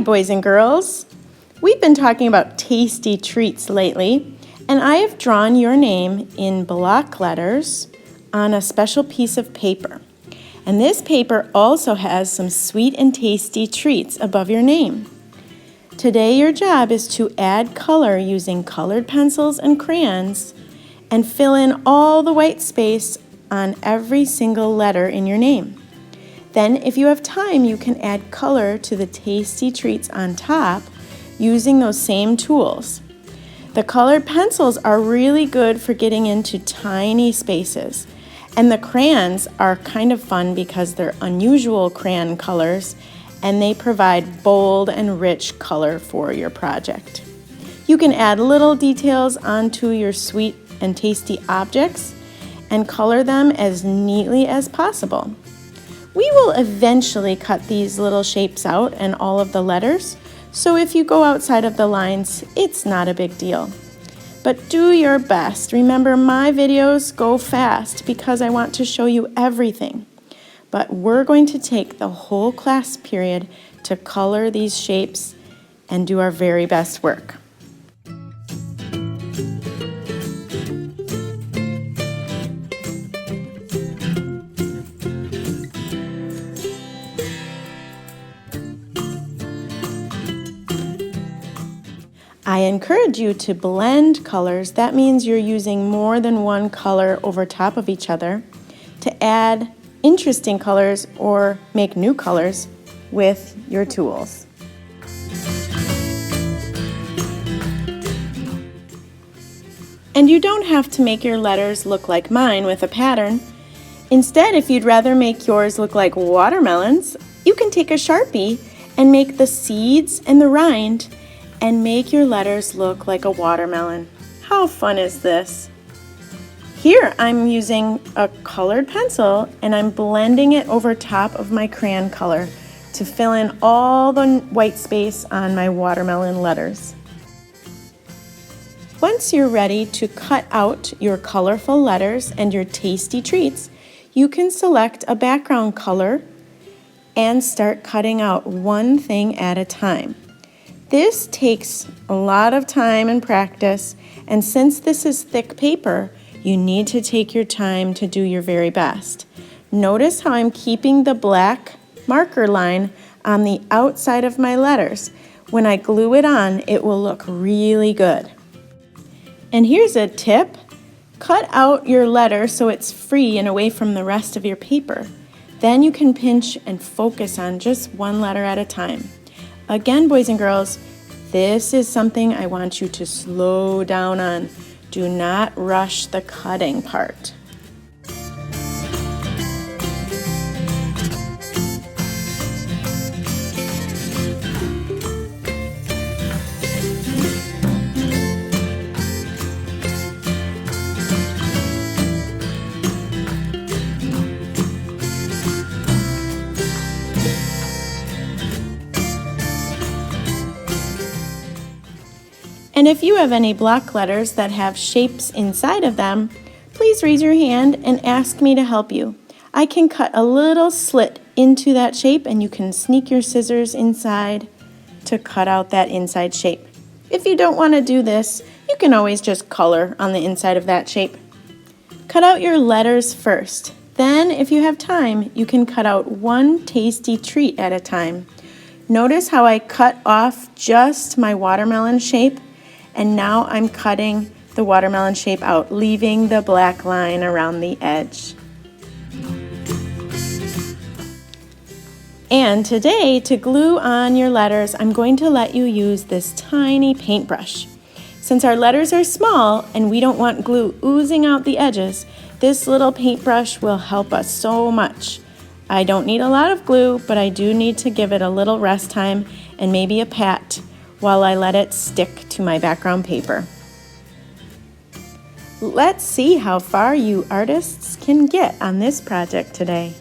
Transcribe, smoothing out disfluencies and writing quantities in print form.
Hi, boys and girls. We've been talking about tasty treats lately, and I have drawn your name in block letters on a special piece of paper. And this paper also has some sweet and tasty treats above your name. Today your job is to add color using colored pencils and crayons and fill in all the white space on every single letter in your name. Then, if you have time, you can add color to the tasty treats on top using those same tools. The colored pencils are really good for getting into tiny spaces, and the crayons are kind of fun because they're unusual crayon colors and they provide bold and rich color for your project. You can add little details onto your sweet and tasty objects and color them as neatly as possible. We will eventually cut these little shapes out and all of the letters, so if you go outside of the lines, it's not a big deal. But do your best. Remember, my videos go fast because I want to show you everything. But we're going to take the whole class period to color these shapes and do our very best work. I encourage you to blend colors. That means you're using more than one color over top of each other to add interesting colors or make new colors with your tools. And you don't have to make your letters look like mine with a pattern. Instead, if you'd rather make yours look like watermelons, you can take a Sharpie and make the seeds and the rind and make your letters look like a watermelon. How fun is this? Here I'm using a colored pencil and I'm blending it over top of my crayon color to fill in all the white space on my watermelon letters. Once you're ready to cut out your colorful letters and your tasty treats, you can select a background color and start cutting out one thing at a time. This takes a lot of time and practice, and since this is thick paper, you need to take your time to do your very best. Notice how I'm keeping the black marker line on the outside of my letters. When I glue it on, it will look really good. And here's a tip. Cut out your letter so it's free and away from the rest of your paper. Then you can pinch and focus on just one letter at a time. Again, boys and girls, this is something I want you to slow down on. Do not rush the cutting part. And if you have any block letters that have shapes inside of them, please raise your hand and ask me to help you. I can cut a little slit into that shape and you can sneak your scissors inside to cut out that inside shape. If you don't want to do this, you can always just color on the inside of that shape. Cut out your letters first. Then, if you have time, you can cut out one tasty treat at a time. Notice how I cut off just my watermelon shape, and now I'm cutting the watermelon shape out, leaving the black line around the edge. And today, to glue on your letters, I'm going to let you use this tiny paintbrush. Since our letters are small and we don't want glue oozing out the edges, this little paintbrush will help us so much. I don't need a lot of glue, but I do need to give it a little rest time and maybe a pat while I let it stick to my background paper. Let's see how far you artists can get on this project today.